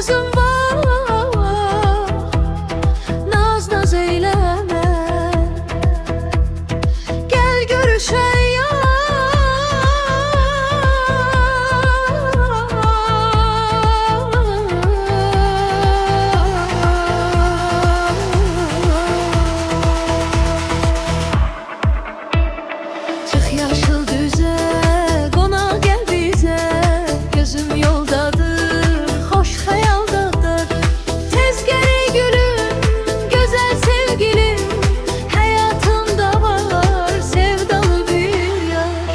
sözüm var, naz naz eyleme. Gel görüşək yaşıl düze, qonaq gəl bizə. Gözüm yoldadır, xoş xəyaldadır. Tez gəl gülüm, gözəl sevgilim. Həyatımda var sevdalı bir yar.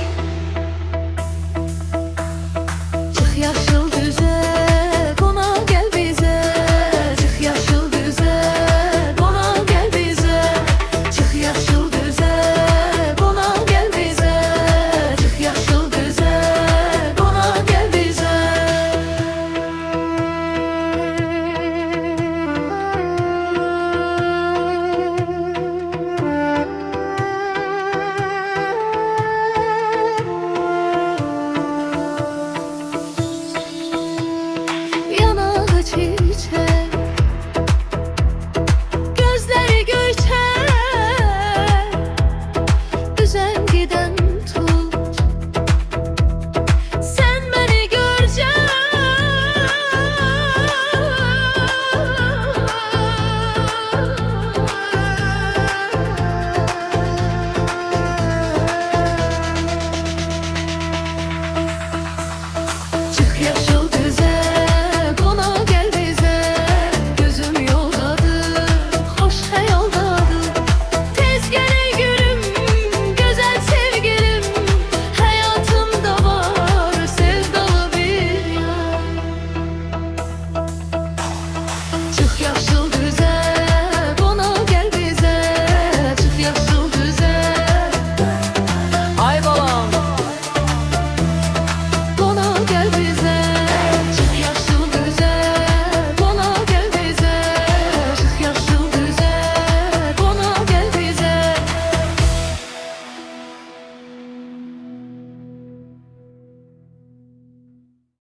Çıx yaşıl düze, qonaq gəl bizə. Çıx yaşıl düze, qonaq gəl bizə. Çıx yaşıl düze, qonaq gəl bizə. Yanağı çiçek, gözleri göyçek, düzen giden tut. Sen beni Çıx yaşıl düze, qonaq gəl bizə. Gözüm yoldadır, xoş xəyaldadır. Tez gəl gülüm, gözəl sevgilim. Həyatımda var sevdalı bir yar. Çıx yaşıl